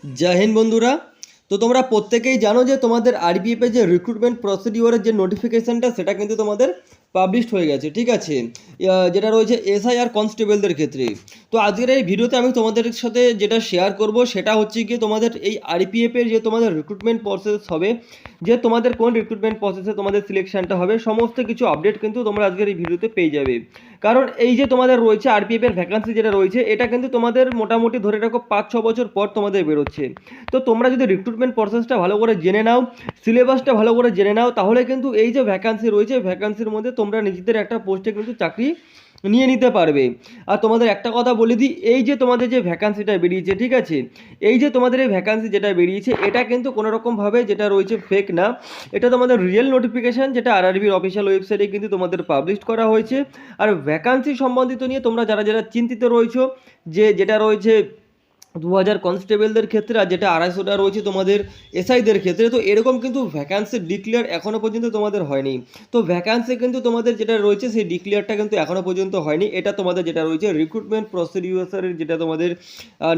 जय हिंद बंधुरा। तो তোমরা প্রত্যেকেই জানো যে তোমাদের আরবিএফ এর যে রিক্রুটমেন্ট প্রসিডিওরের যে নোটিফিকেশনটা সেটা কিন্তু তোমাদের পাবলিশড হয়ে গেছে, ঠিক আছে। যেটা রয়েছে এসআই আর কনস্টেবলদের ক্ষেত্রে। তো আজকের এই ভিডিওতে আমি তোমাদের সাথে যেটা শেয়ার করব সেটা হচ্ছে গিয়ে তোমাদের এই আরপিএফ এর যে তোমাদের রিক্রুটমেন্ট প্রসেস হবে, যে তোমাদের কোন রিক্রুটমেন্ট প্রসেসে তোমাদের সিলেকশনটা হবে, সমস্ত কিছু আপডেট কিন্তু তোমরা আজকের এই ভিডিওতে পেয়ে যাবে। কারণ এই যে তোমাদের রয়েছে আরপিএফ এর ভ্যাকান্সি যেটা রয়েছে, এটা কিন্তু তোমাদের মোটামুটি ধরে রাখো 5-6 বছর পর তোমাদের বেরোচ্ছে। তো তোমরা যদি রিক্রুটমেন্ট প্রসেসটা ভালো করে জেনে নাও, সিলেবাসটা ভালো করে জেনে নাও, তাহলে কিন্তু এই যে ভ্যাকান্সি রয়েছে ভ্যাকান্সির মধ্যে তোমরা নিজেদের একটা পোস্টে কিন্তু চাকরি নিয়ে নিতে পারবে। আর তোমাদের একটা কথা বলে দিই, এই যে তোমাদের যে ভ্যাকান্সিটা বেরিয়েছে, ঠিক আছে, এই যে তোমাদের এই ভ্যাকান্সি যেটা বেরিয়েছে এটা কিন্তু কোনো রকমভাবে যেটা রয়েছে ফেক না। এটা তোমাদের রিয়েল নোটিফিকেশান, যেটা আরআরবির অফিসিয়াল ওয়েবসাইটে কিন্তু তোমাদের পাবলিশ করা হয়েছে। আর ভ্যাকান্সি সম্বন্ধিত নিয়ে তোমরা যারা যারা চিন্তিত রয়েছো, যেটা রয়েছে 2000 কনস্টেবলদের ক্ষেত্রে আর যেটা 250টা রয়েছে তোমাদের এসআইদের ক্ষেত্রে, তো এরকম কিন্তু ভ্যাকান্সি ডিক্লেয়ার এখনও পর্যন্ত তোমাদের হয়নি। তো ভ্যাকান্সি কিন্তু তোমাদের যেটা রয়েছে সেই ডিক্লেয়ারটা কিন্তু এখনও পর্যন্ত হয়নি। এটা তোমাদের যেটা রয়েছে রিক্রুটমেন্ট প্রসিডিউরের যেটা তোমাদের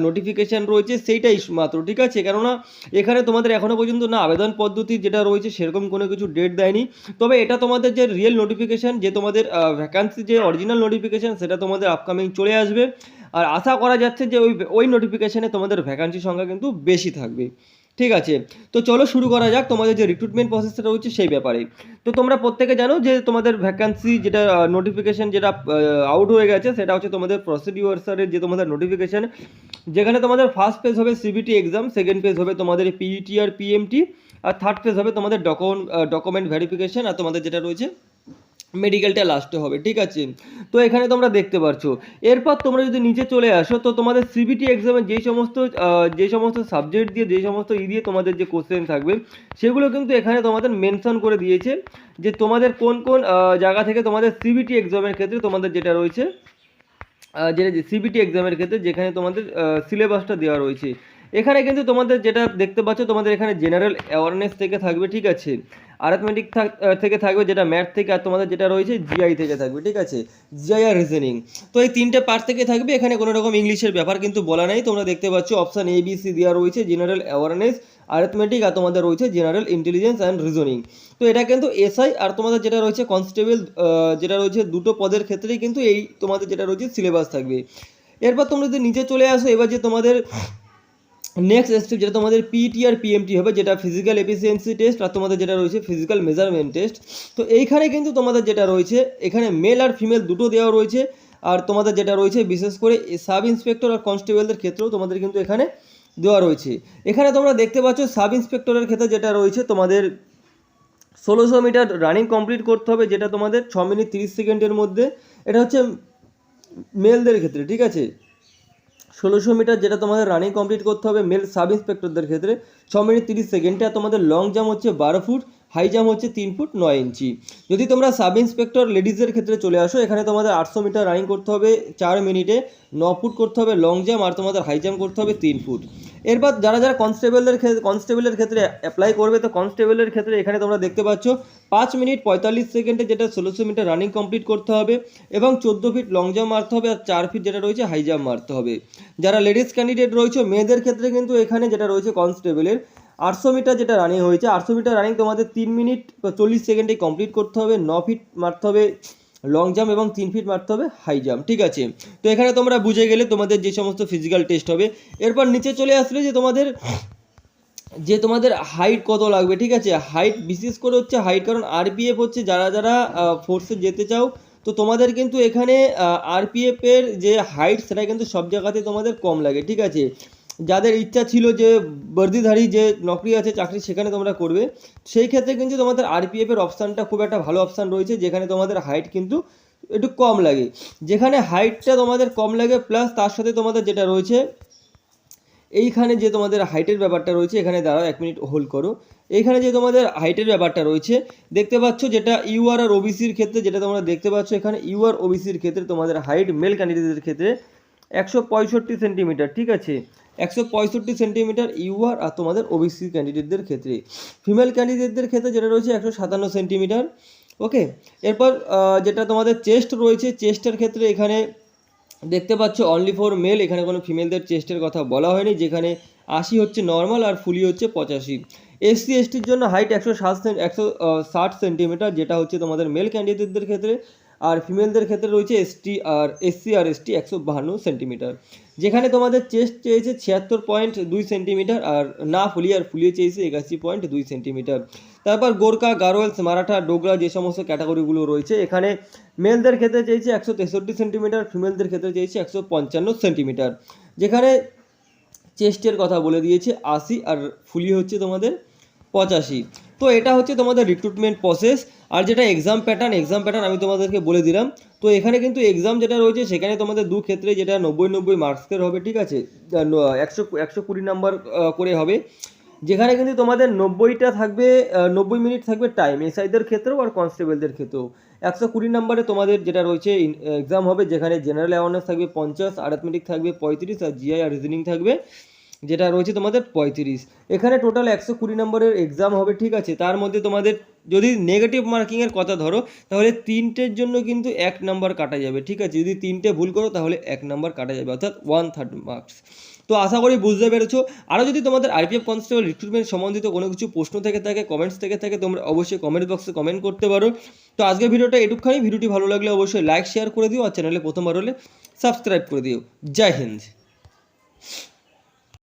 নোটিফিকেশান রয়েছে সেইটাই মাত্র, ঠিক আছে। কেননা এখানে তোমাদের এখনও পর্যন্ত না আবেদন পদ্ধতি যেটা রয়েছে সেরকম কোনো কিছু ডেট দেয়নি। তবে এটা তোমাদের যে রিয়েল নোটিফিকেশান, যে তোমাদের ভ্যাকান্সি যে অরিজিনাল নোটিফিকেশান সেটা তোমাদের আপকামিং চলে আসবে। আর আশা করা যাচ্ছে যে ওই নোটিফিকেশানে তোমাদের ভ্যাকান্সি সংখ্যা কিন্তু বেশি থাকবে, ঠিক আছে। তো চলো শুরু করা যাক তোমাদের যে রিক্রুটমেন্ট প্রসেসটা রয়েছে সেই ব্যাপারে। তো তোমরা প্রত্যেকে জানো যে তোমাদের ভ্যাকান্সি যেটা নোটিফিকেশান যেটা আউট হয়ে গেছে সেটা হচ্ছে তোমাদের প্রসিডিওরের যে তোমাদের নোটিফিকেশান, যেখানে তোমাদের ফার্স্ট পেজ হবে সিবিটি এক্সাম, সেকেন্ড পেজ হবে তোমাদের পিইটি আর পিএমটি, আর থার্ড পেজ হবে তোমাদের ডকুমেন্ট ভেরিফিকেশান, আর তোমাদের যেটা রয়েছে মেডিকেলটা লাস্টে হবে, ঠিক আছে। তো এখানে তোমরা দেখতে পাচ্ছ। এরপর তোমরা যদি নিচে চলে আসো, তো তোমাদের সিবিটি এক্সামে যেই সমস্ত সাবজেক্ট দিয়ে যেই সমস্ত দিয়ে তোমাদের যে কোশ্চেন থাকবে সেগুলো কিন্তু এখানে তোমাদের মেনশন করে দিয়েছে, যে তোমাদের কোন কোন জায়গা থেকে তোমাদের সিবিটি এক্সামের ক্ষেত্রে তোমাদের যেটা রয়েছে যেটা সিবিটি এক্সামের ক্ষেত্রে যেখানে তোমাদের সিলেবাসটা দেওয়া রয়েছে। এখানে কিন্তু তোমাদের যেটা দেখতে পাচ্ছ তোমাদের এখানে জেনারেল অ্যাওয়ারনেস থেকে থাকবে, ঠিক আছে, অ্যারিথমেটিক থেকে থাকবে, যেটা ম্যাথ থেকে, আর তোমাদের যেটা রয়েছে জিআই থেকে থাকবে, ঠিক আছে, জিআই আর রিজনিং। তো এই তিনটে পার্ট থেকে থাকবে। এখানে কোনো রকম ইংলিশের ব্যাপার কিন্তু বলা নাই। তোমরা দেখতে পাচ্ছ অপশান এ বি সি দেওয়া রয়েছে, জেনারেল অ্যাওয়ারনেস, অ্যারিথমেটিক, আর তোমাদের রয়েছে জেনারেল ইন্টেলিজেন্স অ্যান্ড রিজনিং। তো এটা কিন্তু এসআই আর তোমাদের যেটা রয়েছে কনস্টেবল যেটা রয়েছে দুটো পদের ক্ষেত্রেই কিন্তু এই তোমাদের যেটা রয়েছে সিলেবাস থাকবে। এরপর তোমরা যদি নিচে চলে আসো, এবার যে তোমাদের নেক্সট স্টেপ যেটা তোমাদের পিইটি আর পিএমটি হবে, যেটা ফিজিক্যাল এফিসিয়েন্সি টেস্ট আর তোমাদের যেটা রয়েছে ফিজিক্যাল মেজারমেন্ট টেস্ট। তো এইখানে কিন্তু তোমাদের যেটা রয়েছে এখানে মেল আর ফিমেল দুটো দেওয়া রয়েছে। আর তোমাদের যেটা রয়েছে বিশেষ করে সাব ইন্সপেক্টর আর কনস্টেবলদের ক্ষেত্রেও তোমাদের কিন্তু এখানে দেওয়া রয়েছে। এখানে তোমরা দেখতে পাচ্ছ সাব ইন্সপেক্টরের ক্ষেত্রে যেটা রয়েছে তোমাদের 1600 মিটার রানিং কমপ্লিট করতে হবে, যেটা তোমাদের 6 মিনিট 30 সেকেন্ডের মধ্যে। এটা হচ্ছে মেলদের ক্ষেত্রে, ঠিক আছে। 1600 মিটার যেটা তোমাদের রানিং কমপ্লিট করতে হবে মেল সাব ইন্সপেক্টরদের ক্ষেত্রে 6 মিনিট 30 সেকেন্ডে। আর তোমাদের লং জাম্প হচ্ছে 12 ফুট, হাই জাম্প হচ্ছে 3 ফুট 9 ইঞ্চি। যদি তোমরা সাব ইন্সপেক্টর লেডিসদের ক্ষেত্রে চলে আসো, এখানে তোমাদের 800 মিটার রানিং করতে হবে 4 মিনিটে, 9 ফুট করতে হবে লং জাম্প, আর তোমাদের হাই জাম্প করতে হবে 3 ফুট। এরপর যারা যারা কনস্টেবলের ক্ষেত্রে অ্যাপ্লাই করবে, তো কনস্টেবলের ক্ষেত্রে এখানে তোমরা দেখতে পাচ্ছ 5 মিনিট 45 সেকেন্ডে যেটা 1600 মিটার রানিং কমপ্লিট করতে হবে, এবং 14 ফিট লং জাম্প মারতে হবে, আর 4 ফিট যেটা রয়েছে হাই জাম্প মারতে হবে। যারা লেডিস ক্যান্ডিডেট রয়েছে মেয়েদের ক্ষেত্রে কিন্তু এখানে যেটা রয়েছে কনস্টেবলের 800 মিটার যেটা রানিং হয়েছে, 800 মিটার রানিং তোমাদের 3 মিনিট 40 সেকেন্ডে কমপ্লিট করতে হবে, 9 ফিট মারতে হবে লং জাম্প, এবং 3 ফিট মারতে হবে হাই জাম্প, ঠিক আছে। তো এখানে তোমরা বুঝে গেলে তোমাদের যে সমস্ত ফিজিক্যাল টেস্ট হবে। এরপর নিচে চলে আসলে যে তোমাদের হাইট কত লাগবে, ঠিক আছে। হাইট বিশেষ করে হচ্ছে হাইট, কারণ আরপিএফ হচ্ছে যারা যারা ফোর্সে যেতে চাও, তো তোমাদের কিন্তু এখানে আরপিএফের যে হাইট সেটা কিন্তু সব জায়গাতে তোমাদের কম লাগে, ঠিক আছে। যাদের ইচ্ছা ছিল যে বর্দিধারী যে নকরি আছে চাকরি সেখানে তোমরা করবে, সেই ক্ষেত্রে কিন্তু তোমাদের আরপিএফের অপশানটা খুব একটা ভালো অপশান রয়েছে, যেখানে তোমাদের হাইট কিন্তু একটু কম লাগে। যেখানে হাইটটা তোমাদের কম লাগে প্লাস তার সাথে তোমাদের যেটা রয়েছে এইখানে যে তোমাদের হাইটের ব্যাপারটা রয়েছে, এখানে দাঁড়াও 1 মিনিট হোল্ড করো। এইখানে যে তোমাদের হাইটের ব্যাপারটা রয়েছে দেখতে পাচ্ছ, যেটা ইউআর আর ওবিসির ক্ষেত্রে যেটা তোমরা দেখতে পাচ্ছ, এখানে ইউআর ওবিসির ক্ষেত্রে তোমাদের হাইট মেল ক্যান্ডিডেটদের ক্ষেত্রে 165 সেন্টিমিটার, ঠিক আছে, 165 সেন্টিমিটার ইউআর, আর তোমাদের ওবিসি ক্যান্ডিডেটদের ক্ষেত্রে। ফিমেল ক্যান্ডিডেটদের ক্ষেত্রে যেটা রয়েছে 157 সেন্টিমিটার, ওকে। এরপর যেটা তোমাদের চেস্ট রয়েছে, চেস্টের ক্ষেত্রে এখানে দেখতে পাচ্ছ অনলি ফর মেল, এখানে কোনো ফিমেলদের চেস্টের কথা বলা হয়নি, যেখানে 80 হচ্ছে নর্মাল আর ফুলি হচ্ছে 85। এসসি এসটির জন্য হাইট 160 সেন্টিমিটার, যেটা হচ্ছে তোমাদের মেল ক্যান্ডিডেটদের ক্ষেত্রে, আর ফিমেলদের ক্ষেত্রে রয়েছে এসসি আর এসটি 152 সেন্টিমিটার। যেখানে তোমাদের চেস্ট চেয়েছে 76.2 সেন্টিমিটার, আর না ফুলিয়ে আর ফুলিয়ে চেয়েছে 81.2 সেন্টিমিটার। তারপর গোর্খা, গারোয়ালস, মারাঠা, ডোগরা যে সমস্ত ক্যাটাগরিগুলো রয়েছে, এখানে মেলদের ক্ষেত্রে চেয়েছে 163 সেন্টিমিটার, ফিমেলদের ক্ষেত্রে চেয়েছে 155 সেন্টিমিটার। যেখানে চেস্টের কথা বলে দিয়েছে 80 আর ফুলি হচ্ছে তোমাদের 85। তো এটা হচ্ছে তোমাদের রিক্রুটমেন্ট প্রসেস। আর যেটা এক্সাম প্যাটার্ন আমি তোমাদেরকে বলে দিলাম। তো এখানে কিন্তু এক্সাম যেটা রয়েছে সেখানে তোমাদের দু ক্ষেত্রে যেটা 90 মার্কসের হবে, ঠিক আছে, 120 নাম্বার করে হবে। যেখানে কিন্তু তোমাদের 90টা থাকবে, 90 মিনিট থাকবে টাইম, এসআইদের ক্ষেত্রেও আর কনস্টেবলদের ক্ষেত্রেও। 120 নাম্বারে তোমাদের যেটা রয়েছে এক্সাম হবে, যেখানে জেনারেল অ্যাওয়ারনেস থাকবে 50, অ্যারিথমেটিক থাকবে 35, আর জিআই আর রিজনিং থাকবে যেটা রয়েছে তোমাদের 35। এখানে টোটাল 120 নম্বরের এক্সাম হবে, ঠিক আছে। তার মধ্যে তোমাদের যদি নেগেটিভ মার্কিংয়ের কথা ধরো, তাহলে 3টের জন্য কিন্তু 1 নাম্বার কাটা যাবে, ঠিক আছে। যদি 3টে ভুল করো তাহলে 1 নাম্বার কাটা যাবে, অর্থাৎ 1/3 মার্কস। তো আশা করি বুঝতে পেরেছো। আরও যদি তোমাদের আরপিএফ কনস্টেবল রিক্রুটমেন্ট সম্বন্ধিত কোনো কিছু প্রশ্ন থেকে থাকে, কমেন্টস থেকে থাকে, তোমরা অবশ্যই কমেন্ট বক্সে কমেন্ট করতে পারো। তো আজকের ভিডিওটা এটুকখানি। ভিডিওটি ভালো লাগলে অবশ্যই লাইক শেয়ার করে দিও, আর চ্যানেলে প্রথমবার হলে সাবস্ক্রাইব করে দিও। জয় হিন্দ।